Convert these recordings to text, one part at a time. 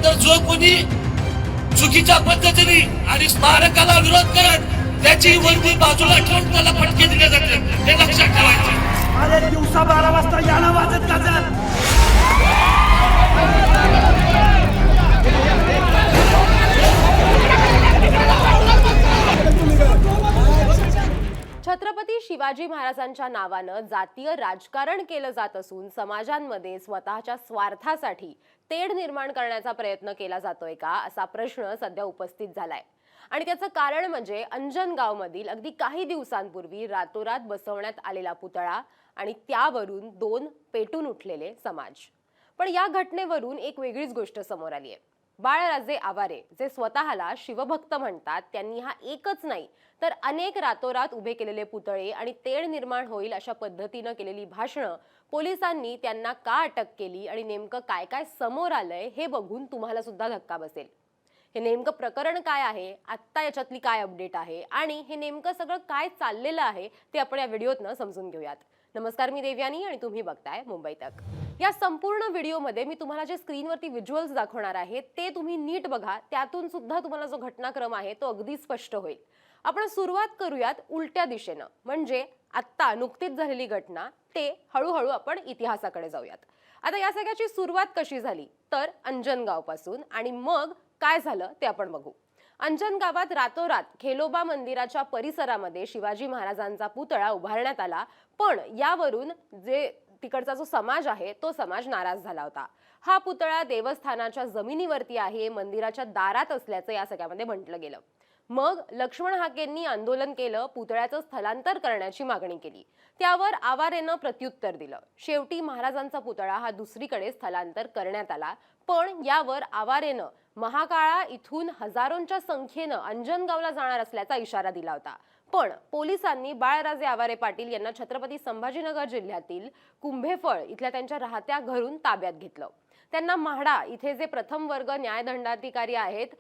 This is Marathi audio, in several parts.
तर जो कोणी चुकीच्या पद्धतीने आणि स्मारकाला विरोध करत त्याची वर्दी बाजूला ठेवून त्याला फटके दिले जाते, हे लक्षात ठेवायचं. अरे दिवसा 12 वाजता याला वाजत गाजर. छत्रपती शिवाजी महाराजांच्या नावानं जातीय राजकारण केलं जात असून समाजांमध्ये स्वतःच्या स्वार्थासाठी तेढ निर्माण करण्याचा प्रयत्न केला जातोय का, असा प्रश्न सध्या उपस्थित झालाय. आणि त्याचं कारण म्हणजे अंजनगावमधील अगदी काही दिवसांपूर्वी रातोरात बसवण्यात आलेला पुतळा आणि त्यावरून 2 पेटून उठलेले समाज. पण या घटनेवरून एक वेगळीच गोष्ट समोर आली आहे. बाळराजे आवारे, जे स्वतःला शिवभक्त म्हणतात, त्यांनी हा एकच नाही तर अनेक रातोरात उभे केलेले पुतळे आणि तेढ निर्माण होईल अशा पद्धतीनं केलेली भाषणं पोलिसांनी त्यांना का अटक केली आणि नेमकं काय काय समोर आलंय हे बघून तुम्हाला सुद्धा धक्का बसेल. हे नेमकं प्रकरण काय आहे, आत्ता याच्यातली काय अपडेट आहे आणि हे नेमकं सगळं काय चाललेलं आहे ते आपण या व्हिडिओतनं समजून घेऊयात. नमस्कार, मी देवयानी आणि तुम्ही बघताय मुंबई तक. या संपूर्ण व्हिडिओमध्ये मी तुम्हाला जे स्क्रीनवरती व्हिज्युअल्स दाखवणार आहे ते तुम्ही नीट बघा, त्यातून सुद्धा तुम्हाला जो घटनाक्रम आहे तो अगदी स्पष्ट होईल. आपण सुरुवात करूयात उलट्या दिशेनं, म्हणजे आत्ता नुकतीच झालेली घटना ते हळूहळू आपण इतिहासाकडे जाऊयात. आता या सगळ्याची सुरुवात कशी झाली तर अंजनगाव पासून, आणि मग काय झालं ते आपण बघू. अंजनगावात रातोरात खेलोबा मंदिराच्या परिसरामध्ये शिवाजी महाराजांचा पुतळा उभारण्यात आला, पण यावरून जे तिकडचा जो समाज आहे तो समाज नाराज झाला होता. हा पुतळा देवस्थानाच्या जमिनीवरती आहे, मंदिराच्या दारात असल्याचं या सगळ्यामध्ये म्हटलं गेलं. मग लक्ष्मण हाकेंनी आंदोलन केलं, पुतळ्याचं स्थलांतर करण्याची मागणी केली. त्यावर आवारेनं प्रत्युत्तर दिलं. शेवटी महाराजांचा पुतळा हा दुसरीकडे स्थलांतर करण्यात आला, पण यावर आवारेनं महाकाळा इथून हजारोंच्या संख्येनं अंजनगावला जाणार असल्याचा इशारा दिला होता. पण पोलिसांनी बाळराजे आवारे पाटील यांना छत्रपती संभाजीनगर जिल्ह्यातील कुंभेफळ इथल्या त्यांच्या राहत्या घरून ताब्यात घेतलं. त्यांना म्हाडा इथे जे प्रथम वर्ग न्यायदंडाधिकारी आहेत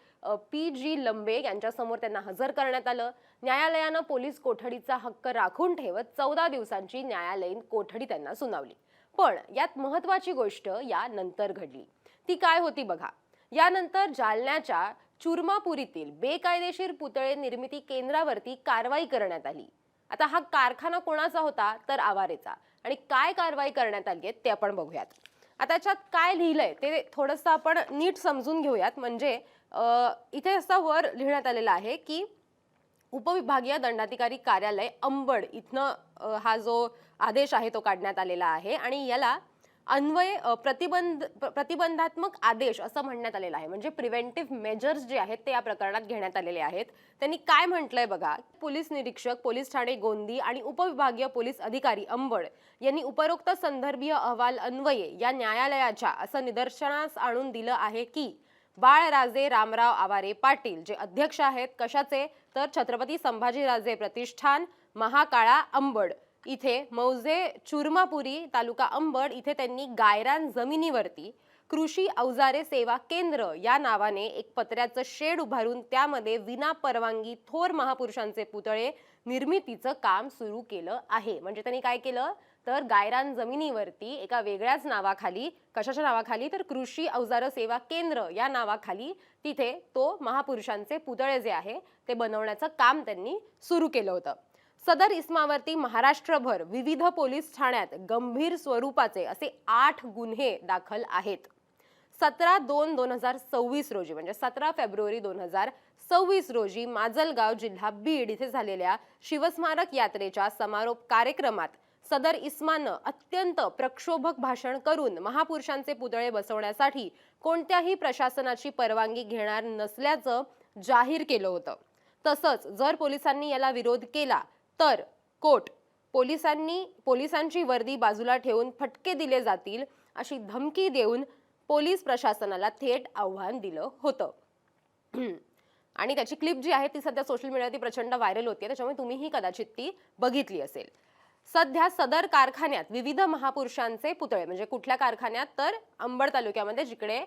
PG लंबे यांच्यासमोर त्यांना हजर करण्यात आलं. न्यायालयानं पोलीस कोठडीचा हक्क राखून ठेवत 14 दिवसांची न्यायालयीन कोठडी त्यांना सुनावली. पण यात महत्वाची गोष्ट या नंतर घडली. ती काय होती बघा. यानंतर जालन्याच्या चुरमापुरीतील बेकायदेशीर पुतळे निर्मिती केंद्रावरती कारवाई करण्यात आली. आता हा कारखाना कोणाचा होता तर आवारेचा, आणि काय कारवाई करण्यात आली आहे ते आपण बघूयात. आता त्याच्यात काय लिहिलंय ते थोडंसं आपण नीट समजून घेऊयात. म्हणजे इथे असं वर लिहिण्यात आलेलं आहे की उपविभागीय दंडाधिकारी कार्यालय अंबड इथनं हा जो आदेश आहे तो काढण्यात आलेला आहे, आणि याला अन्वय प्रतिबंधात्मक आदेश असं म्हणण्यात आलेलं आहे. म्हणजे प्रिव्हेंटिव्ह मेजर्स जे आहेत ते या प्रकरणात घेण्यात आलेले आहेत. त्यांनी काय म्हटलंय बघा. पोलीस निरीक्षक पोलीस ठाणे गोंदी आणि उपविभागीय पोलीस अधिकारी अंबड यांनी उपरोक्त संदर्भीय अहवाल अन्वये या न्यायालयाच्या असं निदर्शनास आणून दिलं आहे की बाळराजे रामराव आवारे पाटील जे अध्यक्ष आहेत कशाचे तर छत्रपती संभाजीराजे प्रतिष्ठान महाकाळा अंबड इथे मौजे चुरमापुरी तालुका अंबड इथे त्यांनी गायरान जमिनीवरती कृषी अवजारे सेवा केंद्र या नावाने एक पत्र्याचं शेड उभारून त्यामध्ये विना परवानगी थोर महापुरुषांचे पुतळे निर्मितीचं काम सुरू केलं आहे. म्हणजे त्यांनी काय केलं तर गायरान जमिनीवरती एका वेगळ्याच नावाखाली, कशाच्या नावाखाली तर कृषी अवजार सेवा केंद्र या नावाखाली तिथे तो महापुरुषांचे पुतळे जे आहे ते बनवण्याचं काम त्यांनी सुरू केलं होतं. सदर इस्मावरती महाराष्ट्रभर विविध पोलीस ठाण्यात गंभीर स्वरूपाचे असे 8 गुन्हे दाखल आहेत. 17/2/2026 रोजी म्हणजे 17 फेब्रुवारी 2026 रोजी माजलगाव जिल्हा बीड इथे झालेल्या शिवस्मारक यात्रेच्या समारोप कार्यक्रमात सदर इस्मानं अत्यंत प्रक्षोभक भाषण करून महापुरुषांचे पुतळे बसवण्यासाठी कोणत्याही प्रशासनाची परवानगी घेणार नसल्याचं जाहीर केलं होतं. तसंच जर पोलिसांनी याला विरोध केला तर कोर्ट पोलिसांची वर्दी बाजूला ठेवून फटके दिले जातील अशी धमकी देऊन पोलीस प्रशासनाला थेट आव्हान दिलं होतं. आणि त्याची क्लिप जी आहे ती सध्या सोशल मीडियावरती प्रचंड व्हायरल होते, त्याच्यामुळे तुम्हीही कदाचित ती बघितली असेल. सध्या सदर कारखान्यात विविध महापुरुषांचे पुतळे, म्हणजे कुठल्या कारखान्यात तर अंबड तालुक्यामध्ये जिकडे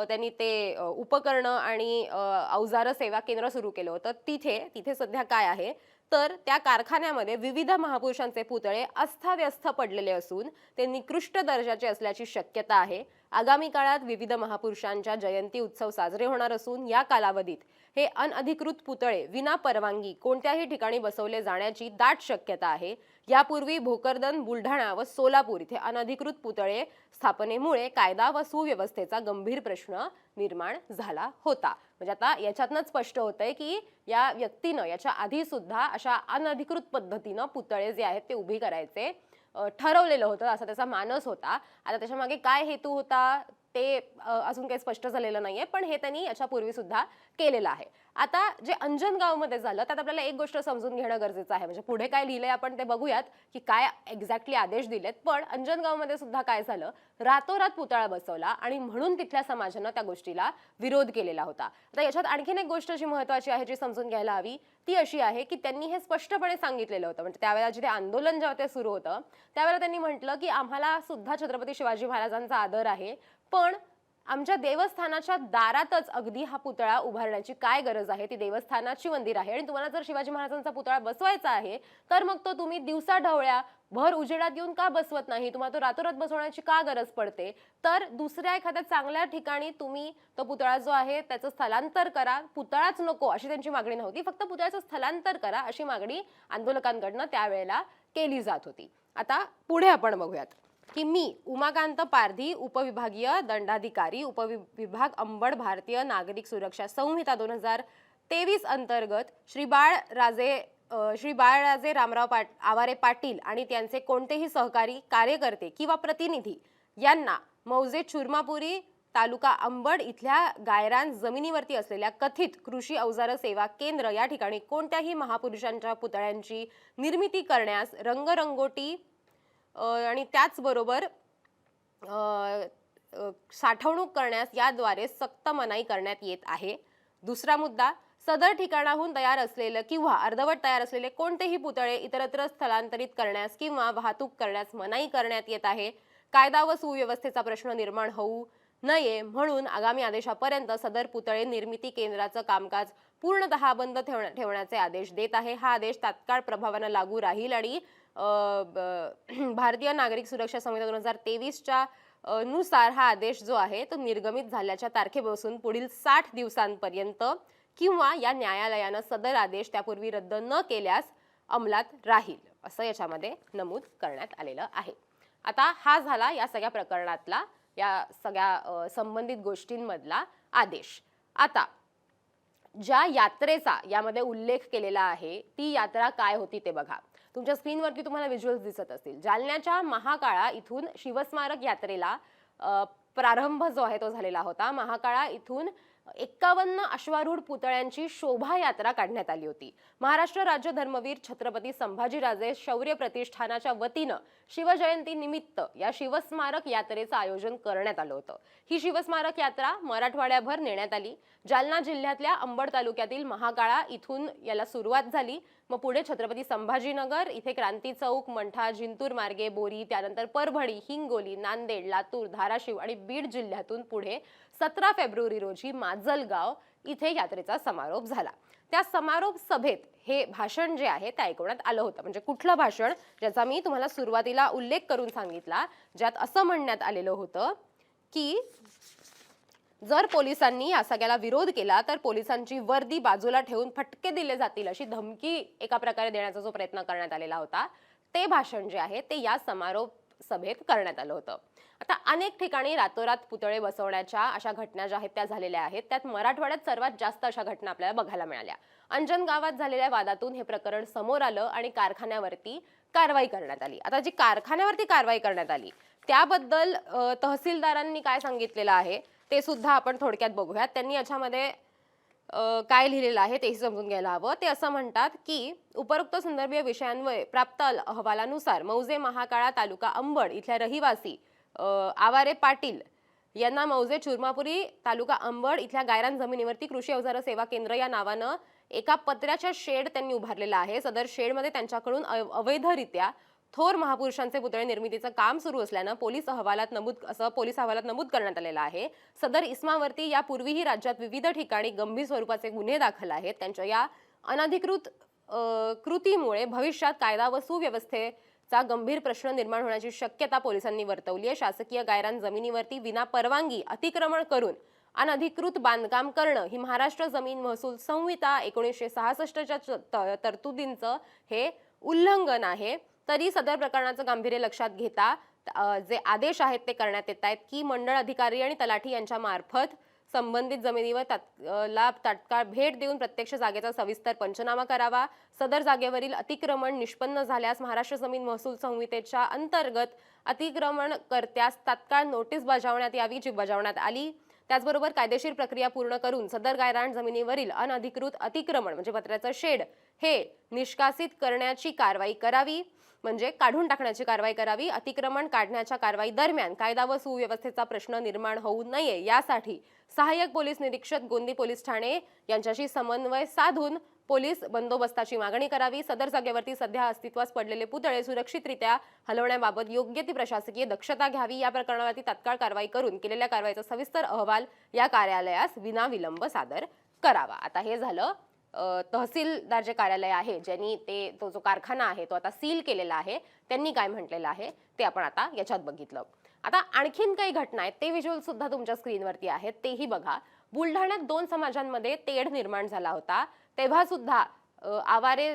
त्यांनी ते उपकरणं आणि अवजार सेवा केंद्र सुरू केलं होतं तिथे सध्या काय आहे तर त्या कारखान्यामध्ये विविध महापुरुषांचे पुतळे अस्ताव्यस्त पडलेले असून ते निकृष्ट दर्जाचे असल्याची शक्यता आहे. आगामी काळात विविध महापुरुषांच्या जयंती उत्सव साजरे होणार असून या कालावधीत हे अनधिकृत पुतळे विना परवानगी कोणत्याही ठिकाणी बसवले जाण्याची दाट शक्यता आहे। यापूर्वी भोकरदन, बुलढाणा व सोलापूर इथे अनधिकृत पुतळे स्थापनेमुळे कायदा व सुव्यवस्थेचा गंभीर प्रश्न निर्माण झाला होता। म्हणजे आता याच्यातनंच स्पष्ट होतंय की या व्यक्तीनं याच्या आधी सुद्धा अशा अनधिकृत पद्धतीनं पुतळे जे आहेत ते उभी करायचे ठरवलेलं होतं, असा त्याचा मानस होता। आता त्याच्या मागे काय हेतू होता ते अजून काही स्पष्ट झालेलं नाहीये, पण हे त्यांनी याच्यापूर्वी सुद्धा केलेलं आहे। आता जे अंजनगावमध्ये झालं त्यात आपल्याला एक गोष्ट समजून घेणं गरजेचं आहे। म्हणजे पुढे काय लिहिलंय आपण ते बघूयात की काय एक्झॅक्टली आदेश दिलेत। पण अंजनगावमध्ये सुद्धा काय झालं, रातोरात पुतळा बसवला आणि म्हणून तिथल्या समाजानं त्या गोष्टीला विरोध केलेला होता। आता याच्यात आणखीन एक गोष्ट जी महत्त्वाची आहे जी समजून घ्यायला हवी ती अशी आहे की त्यांनी हे स्पष्टपणे सांगितलेलं होतं। म्हणजे त्यावेळेला जिथे आंदोलन जेव्हा ते सुरू होतं त्यावेळेला त्यांनी म्हटलं की आम्हाला सुद्धा छत्रपती शिवाजी महाराजांचा आदर आहे, पण आमच्या देवस्थानाच्या दारातच अगदी हा पुतळा उभारण्याची काय गरज आहे? ती देवस्थानाची मंदिर आहे आणि तुम्हाला जर शिवाजी महाराजांचा पुतळा बसवायचा आहे तर मग तो तुम्ही दिवसा ढवळ्या भर उजेडात येऊन का बसवत नाही? तुम्हाला तो रातोरात बसवण्याची का गरज पडते? तर दुसऱ्या एखाद्या चांगल्या ठिकाणी तुम्ही तो पुतळा जो आहे त्याचं स्थलांतर करा, पुतळाच नको अशी त्यांची मागणी नव्हती, फक्त पुतळ्याचं स्थलांतर करा अशी मागणी आंदोलकांकडनं त्यावेळेला केली जात होती। आता पुढे आपण बघूयात की मी उमाकांत पारधी, उपविभागीय दंडाधिकारी, उपविभाग अंबड, भारतीय नागरिक सुरक्षा संहिता 2023 अंतर्गत श्री बाळराजे रामराव आवारे पाटील आणि त्यांचे कोणतेही सहकारी, कार्यकर्ते किंवा प्रतिनिधी यांना मौजे चुरमापुरी, तालुका अंबड इथल्या गायरान जमिनीवरती असलेल्या कथित कृषी अवजार सेवा केंद्र या ठिकाणी कोणत्याही महापुरुषांच्या पुतळ्यांची निर्मिती करण्यास, रंगरंगोटी आणि त्याचबरोबर साठवणूक करण्यास याद्वारे सक्त मनाई करण्यात येत आहे। दुसरा मुद्दा, सदर ठिकाणाहून तयार असलेले किंवा अर्धवट तयार असलेले कोणतेही पुतळे इतरत्र स्थलांतरित करण्यास किंवा वाहतूक करण्यास मनाई करण्यात येत आहे। कायदा व सुव्यवस्थेचा प्रश्न निर्माण होऊ नये म्हणून आगामी आदेशापर्यंत सदर पुतळे निर्मिती केंद्राचं कामकाज पूर्णतः बंद ठेवण्याचे आदेश देत आहे। हा आदेश तात्काळ प्रभावाने लागू राहील आणि भारतीय नागरिक सुरक्षा संहिता 2023च्या नुसार हा आदेश जो आहे तो निर्गमित झाल्याच्या तारखेपासून पुढील 60 दिवसांपर्यंत किंवा या न्यायालयानं सदर आदेश त्यापूर्वी रद्द न केल्यास अंमलात राहील असं याच्यामध्ये नमूद करण्यात आलेलं आहे। आता हा झाला या सगळ्या प्रकरणातला, या सगळ्या संबंधित गोष्टींमधला आदेश। आता ज्या यात्रेचा यामध्ये उल्लेख केलेला आहे ती यात्रा काय होती ते बघा। तुमच्या स्क्रीनवरती तुम्हाला व्हिज्युअल्स दिसत असतील। जालन्याच्या महाकाळा इथून शिवस्मारक यात्रेला प्रारंभ जो आहे तो झालेला होता। महाकाळा इथून 51 अश्वारूढ पुतळ्यांची शोभायात्रा काढण्यात आली होती। महाराष्ट्र राज्य धर्मवीर छत्रपती संभाजीराजे शौर्य प्रतिष्ठानाच्या वतीनं शिवजयंती निमित्त या शिवस्मारक यात्रेचं आयोजन करण्यात आलं होतं। ही शिवस्मारक यात्रा मराठवाड्याभर नेण्यात आली। जालना जिल्ह्यातल्या अंबड तालुक्यातील महाकाळा इथून याला सुरुवात झाली, मग पुढे छत्रपती संभाजीनगर इथे क्रांती चौक, मंठा, जिंतूर मार्गे बोरी, त्यानंतर परभणी, हिंगोली, नांदेड, लातूर, धाराशिव आणि बीड जिल्ह्यातून पुढे 17 फेब्रुवारी रोजी माजलगाव इथे यात्रेचा समारोप झाला। त्या समारोप सभेत हे भाषण जे आहे ते ऐकवण्यात आलं होतं। म्हणजे कुठलं भाषण, ज्याचा मी तुम्हाला सुरुवातीला उल्लेख करून सांगितला, ज्यात असं म्हणण्यात आलेलं होतं की जर पोलिसांनी या सगळ्याला विरोध केला तर पोलिसांची वर्दी बाजूला ठेवून फटके दिले जातील अशी धमकी एका प्रकारे देण्याचा जो प्रयत्न करण्यात आलेला होता ते भाषण जे आहे ते या समारोप सभेत करण्यात आलं होतं। आता अनेक ठिकाणी रातोरात पुतळे बसवण्याच्या अशा घटना ज्या आहेत त्या झालेल्या आहेत, त्यात मराठवाड्यात सर्वात जास्त अशा घटना आपल्याला बघायला मिळाल्या। अंजनगावात झालेल्या वादातून हे प्रकरण समोर आलं आणि कारखान्यावरती कारवाई करण्यात आली। आता जी कारखान्यावरती कारवाई करण्यात आली त्याबद्दल तहसीलदारांनी काय सांगितलेलं आहे ते सुद्धा आपण थोडक्यात बघूयात। त्यांनी याच्यामध्ये काय लिहिलेलं आहे तेही समजून घ्यायला हवं। ते असं म्हणतात की उपरोक्त संदर्भीय विषयांवर प्राप्त अहवालानुसार मौजे महाकाळा तालुका अंबड इथल्या रहिवासी आवारे पाटील यांना मौजे चुरमापुरी तालुका अंबड इथल्या गायरान जमिनीवरती कृषी अवजार सेवा केंद्र या नावानं एका पत्र्याच्या शेड त्यांनी उभारलेला आहे। सदर शेडमध्ये त्यांच्याकडून अवैधरित्या थोर महापुरुषांचे पुतळे निर्मितीचं काम सुरू असल्यानं पोलीस अहवालात नमूद करण्यात आलेलं आहे। सदर इस्मावरती यापूर्वीही राज्यात विविध ठिकाणी गंभीर स्वरूपाचे गुन्हे दाखल आहेत। त्यांच्या या अनधिकृत कृतीमुळे भविष्यात कायदा व सुव्यवस्थे चा गंभीर प्रश्न निर्माण होण्याची शक्यता पोलिसांनी वर्तवली आहे. शासकीय गायरान जमिनीवरती विना परवानगी अतिक्रमण करून अनधिकृत बांधकाम करणं ही महाराष्ट्र जमीन महसूल संहिता 1966च्या तरतुदींचं हे उल्लंघन आहे. तरी सदर प्रकरणाचं गांभीर्य लक्षात घेता जे आदेश आहेत ते करण्यात येत आहेत की मंडळ अधिकारी आणि तलाठी यांच्या मार्फत संबंधित जमिनीवर तात्काळ भेट देऊन प्रत्यक्ष जागेचा सविस्तर पंचनामा करावा. सदर जागेवरील अतिक्रमण निष्पन्न झाल्यास महाराष्ट्र जमीन महसूल संहितेच्या अंतर्गत अतिक्रमणकर्त्यास तात्काळ नोटीस बजावण्यात यावी, जी बजावण्यात आली. त्याचबरोबर कायदेशीर प्रक्रिया पूर्ण करून सदर गायरान जमिनीवरील अनधिकृत अतिक्रमण म्हणजे पत्र्याचं शेड हे निष्कासित करण्याची कारवाई करावी, म्हणजे काढून टाकण्याची कारवाई करावी. अतिक्रमण काढण्याच्या कारवाई दरम्यान कायदा व सुव्यवस्थेचा प्रश्न निर्माण होऊ नये यासाठी सहाय्यक पोलीस निरीक्षक गोंदी पोलीस ठाणे यांच्याशी समन्वय साधून पोलीस बंदोबस्ताची मागणी करावी. सदर जागेवरती सध्या अस्तित्वास पडलेले पुतळे सुरक्षितरित्या हलवण्याबाबत योग्य ती प्रशासकीय दक्षता घ्यावी. या प्रकरणावरती तात्काळ कारवाई करून केलेल्या कारवाईचा सविस्तर अहवाल या कार्यालयास विनाविलंब सादर करावा. आता हे झालं तहसीलदार जे कार्यालय आहे ज्यांनी तो जो कारखाना आहे तो आता सील केलेला आहे त्यांनी काय म्हटलेलं आहे ते आपण आता याच्यात बघितलं. आता आणखीन काही घटना आहेत ते व्हिज्युअल सुद्धा तुमच्या स्क्रीनवरती आहेत तेही बघा. बुलढाण्यात 2 समाजांमध्ये तेढ निर्माण झाला होता. तेव्हा सुद्धा आवारे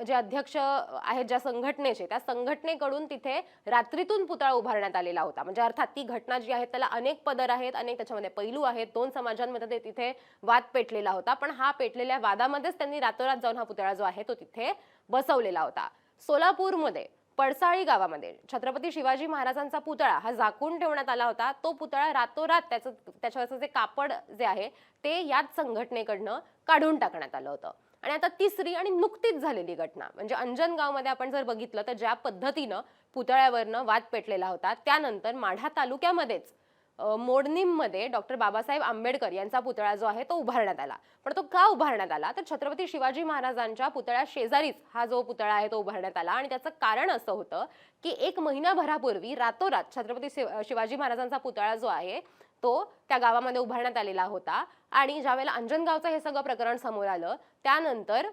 जे अध्यक्ष आहेत ज्या संघटनेचे त्या संघटनेकडून तिथे रात्रीतून पुतळा उभारण्यात आलेला होता. म्हणजे अर्थात ती घटना जी आहे त्याला अनेक पदर आहेत, अनेक त्याच्यामध्ये पैलू आहेत. 2 समाजांमध्ये तिथे वाद पेटलेला होता, पण हा पेटलेल्या वादामध्येच त्यांनी रातोरात जाऊन हा पुतळा जो आहे तो तिथे बसवलेला होता. सोलापूरमध्ये पडसाळी गावामध्ये छत्रपती शिवाजी महाराजांचा पुतळा हा झाकून ठेवण्यात आला होता. तो पुतळा रातोरात त्याच्यावरचं जे कापड जे आहे ते याच संघटनेकडनं काढून टाकण्यात आलं होतं. आणि आता तिसरी आणि नुकतीच झालेली घटना म्हणजे अंजनगावमध्ये आपण जर बघितलं तर ज्या पद्धतीनं पुतळ्यावरनं वाद पेटलेला होता त्यानंतर माढा तालुक्यामध्येच मोडणीमध्ये डॉक्टर बाबासाहेब आंबेडकर यांचा पुतळा जो आहे तो उभारण्यात आला. पण तो का उभारण्यात आला तर छत्रपती शिवाजी महाराजांच्या पुतळ्या शेजारीच हा जो पुतळा आहे तो उभारण्यात आला. आणि त्याचं कारण असं होतं की 1 महिनाभरापूर्वी रातोरात छत्रपती शिवाजी महाराजांचा पुतळा जो आहे तो त्या गावामध्ये उभारण्यात आलेला होता. आणि ज्यावेळेला अंजनगावचं हे सगळं प्रकरण समोर आलं त्यानंतर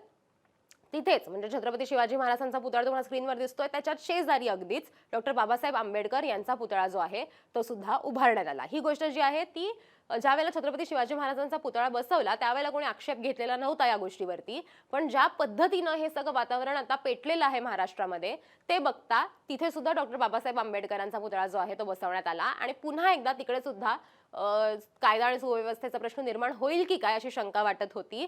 तिथेच म्हणजे छत्रपती शिवाजी महाराजांचा पुतळा तुम्हाला स्क्रीनवर दिसतोय त्याच्यात शेजारी अगदीच डॉक्टर बाबासाहेब आंबेडकर यांचा पुतळा जो आहे तो सुद्धा उभारण्यात आला. ही गोष्ट जी आहे ती ज्यावेळेला छत्रपती शिवाजी महाराजांचा पुतळा बसवला त्यावेळेला कोणी आक्षेप घेतलेला नव्हता या गोष्टीवरती. पण ज्या पद्धतीनं हे सगळं वातावरण आता पेटलेलं आहे महाराष्ट्रामध्ये ते बघता तिथे सुद्धा डॉक्टर बाबासाहेब आंबेडकरांचा पुतळा जो आहे तो बसवण्यात आला. आणि पुन्हा एकदा तिकडे सुद्धा कायदा आणि सुव्यवस्थेचा प्रश्न निर्माण होईल की काय अशी शंका वाटत होती.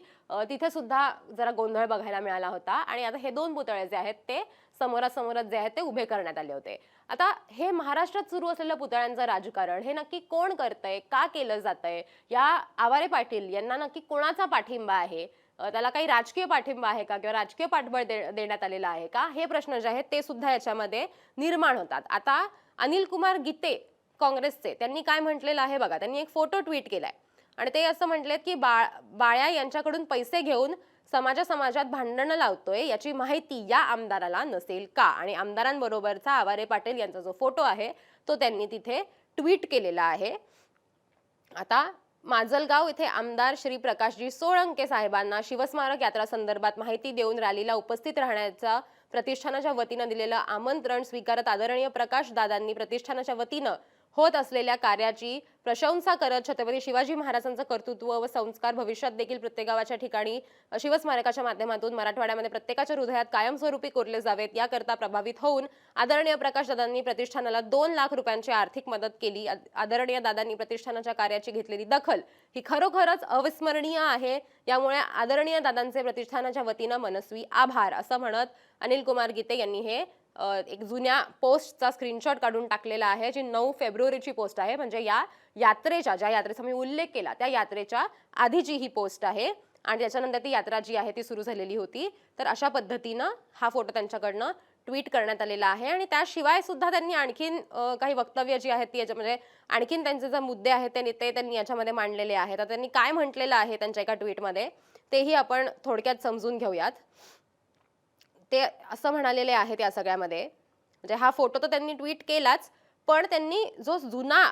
तिथे सुद्धा जरा गोंधळ बघायला मिळाला होता. आणि आता हे 2 पुतळे जे आहेत ते समोरासमोरच जे आहेत ते उभे करण्यात आले होते. आता हे महाराष्ट्रात सुरू असलेलं पुतळ्यांचं राजकारण हे नक्की कोण करतंय, का केलं जातंय, या आवारे पाटील यांना नक्की कोणाचा पाठिंबा आहे, त्याला काही राजकीय पाठिंबा आहे का किंवा राजकीय पाठबळ देण्यात आलेला आहे का, हे प्रश्न जे आहेत ते सुद्धा याच्यामध्ये निर्माण होतात. आता अनिल कुमार गीते काँग्रेसचे त्यांनी काय म्हटलेलं आहे बघा. त्यांनी एक फोटो ट्विट केलाय आणि ते असं म्हटलेत की बाळ्या यांच्याकडून पैसे घेऊन समाजात भांडणं लावतोय याची माहिती या आमदाराला नसेल का. आणि आमदारांबरोबरचा आवारे पाटील यांचा जो फोटो आहे तो त्यांनी तिथे ट्विट केलेला आहे. आता माजलगाव इथे आमदार श्री प्रकाशजी सोळंके साहेबांना शिवस्मारक यात्रा संदर्भात माहिती देऊन रॅलीला उपस्थित राहण्याचा प्रतिष्ठानाच्या वतीनं दिलेलं आमंत्रण स्वीकारत आदरणीय प्रकाश दादांनी प्रतिष्ठानाच्या वतीनं होत असलेल्या कार्याची प्रशंसा करत छत्रपती शिवाजी महाराजांचं कर्तृत्व व संस्कार भविष्यात देखील प्रत्येक गावाच्या ठिकाणी शिवस्मारकाच्या माध्यमातून मराठवाड्यामध्ये प्रत्येकाच्या हृदयात कायमस्वरूपी कोरले जावेत याकरता प्रभावित होऊन आदरणीय प्रकाश दादांनी प्रतिष्ठानाला 2 लाख रुपयांची आर्थिक मदत केली. आदरणीय दादांनी प्रतिष्ठानाच्या कार्याची घेतलेली दखल ही खरोखरच अविस्मरणीय आहे. यामुळे आदरणीय दादांचे प्रतिष्ठानाच्या वतीनं मनस्वी आभार असं म्हणत अनिल कुमार गीते यांनी हे एक जुन्या पोस्टचा स्क्रीनशॉट काढून टाकलेला आहे जी 9 फेब्रुवारीची पोस्ट आहे. म्हणजे या यात्रेच्या ज्या यात्रेचा मी उल्लेख केला त्या यात्रेच्या आधीची ही पोस्ट आहे आणि त्याच्यानंतर ती यात्रा जी आहे ती सुरू झालेली होती. तर अशा पद्धतीनं हा फोटो त्यांच्याकडनं ट्विट करण्यात आलेला आहे. आणि त्याशिवाय सुद्धा त्यांनी आणखीन काही वक्तव्य जी आहेत ती याच्यामध्ये आणखीन त्यांचे जे मुद्दे आहेत ते त्यांनी याच्यामध्ये मांडलेले आहेत. तर त्यांनी काय म्हटलेलं आहे त्यांच्या एका ट्विटमध्ये तेही आपण थोडक्यात समजून घेऊयात. ते असं म्हणालेले आहेत या सगळ्यामध्ये म्हणजे हा फोटो तर त्यांनी ट्विट केलाच पण त्यांनी जो जुना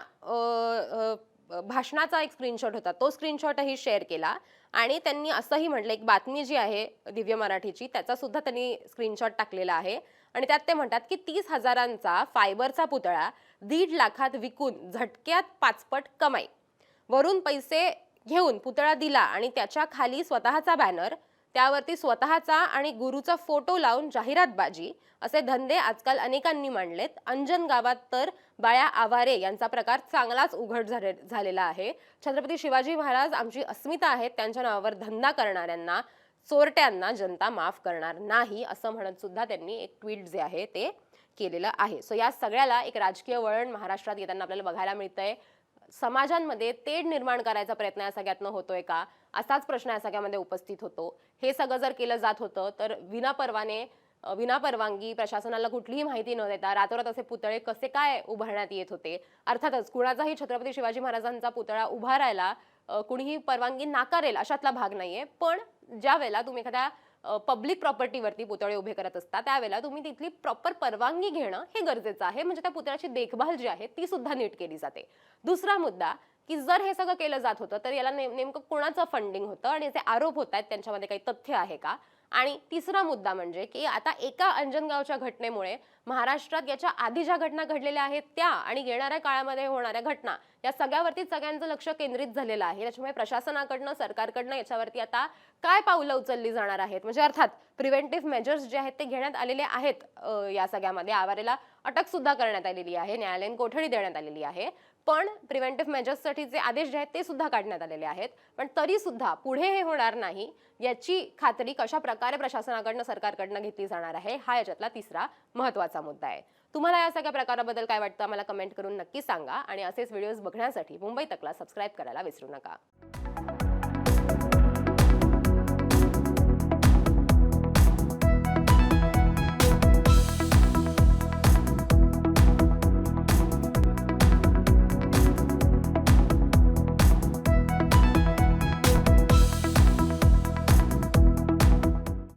भाषणाचा एक स्क्रीनशॉट होता तो स्क्रीनशॉटही शेअर केला. आणि त्यांनी असंही म्हटलं एक बातमी जी आहे दिव्य मराठीची त्याचा सुद्धा त्यांनी स्क्रीनशॉट टाकलेला आहे. आणि त्यात ते म्हणतात की 30,000चा फायबरचा पुतळा 1.5 लाखात विकून झटक्यात 5 पट कमाई. वरून पैसे घेऊन पुतळा दिला आणि त्याच्या खाली स्वतःचा बॅनर, त्यावरती स्वतःचा आणि गुरुचा फोटो लावून जाहिरातबाजी असे धंदे आजकाल अनेकांनी मांडलेत. अंजन गावात तर बाळ्या आवारे यांचा प्रकार चांगलाच उघड झालेला आहे. छत्रपती शिवाजी महाराज आमची अस्मिता आहेत, त्यांच्या नावावर धंदा करणाऱ्यांना, चोरट्यांना जनता माफ करणार नाही असं म्हणत सुद्धा त्यांनी एक ट्विट जे आहे ते केलेलं आहे. सो या सगळ्याला एक राजकीय वळण महाराष्ट्रात येताना आपल्याला बघायला मिळतंय. समाजांमध्ये तेढ निर्माण करायचा प्रयत्न या सगळ्यातनं होतोय का, असाच प्रश्न या सगळ्यामध्ये उपस्थित होतो. हे सगळं जर केलं जात होतं तर विनापरवानगी प्रशासनाला कुठलीही माहिती न देता रातोरात असे पुतळे कसे काय उभारण्यात येत होते. अर्थातच कुणाचाही छत्रपती शिवाजी महाराजांचा पुतळा उभारायला कुणीही परवानगी नाकारेल अशातला भाग नाहीये. पण ज्या वेळेला तुम्ही एखाद्या पब्लिक प्रॉपर्टीवरती पुतळे उभे करत असता त्यावेळेला तुम्ही तिथली प्रॉपर परवानगी घेणं हे गरजेचं आहे. म्हणजे त्या पुतळ्याची देखभाल जी आहे ती सुद्धा नीट केली जाते. दुसरा मुद्दा की जर हे सगळं केलं जात होतं तर याला नेमकं कोणाचं फंडिंग होतं आणि जे आरोप होत आहेत त्यांच्यामध्ये काही तथ्य आहे का. आणि तिसरा मुद्दा म्हणजे की आता एका अंजनगावच्या घटनेमुळे महाराष्ट्रात याच्या आधी ज्या घटना घडलेल्या आहेत त्या आणि येणाऱ्या काळामध्ये होणाऱ्या घटना या सगळ्यावरती सगळ्यांचं लक्ष केंद्रित झालेलं आहे. त्याच्यामुळे प्रशासनाकडनं सरकारकडनं याच्यावरती आता काय पावलं उचलली जाणार आहेत. म्हणजे अर्थात प्रिव्हेंटिव्ह मेजर्स जे आहेत ते घेण्यात आलेले आहेत. या सगळ्यामध्ये आवारेला अटक सुद्धा करण्यात आलेली आहे, न्यायालयीन कोठडी देण्यात आलेली आहे. पण प्रिव्हेंटिव्ह मेजर्ससाठी जे आदेश जे आहेत ते सुद्धा काढण्यात आलेले आहेत. पण तरी सुद्धा पुढे हे होणार नाही याची खात्री कशा प्रकारे प्रशासनाकडनं सरकारकडनं घेतली जाणार आहे हा याच्यातला तिसरा महत्त्वाचा मुद्दा आहे. तुम्हाला या सगळ्या प्रकाराबद्दल काय वाटतं मला कमेंट करून नक्की सांगा आणि असेच व्हिडिओज बघण्यासाठी मुंबई तकला सबस्क्राईब करायला विसरू नका.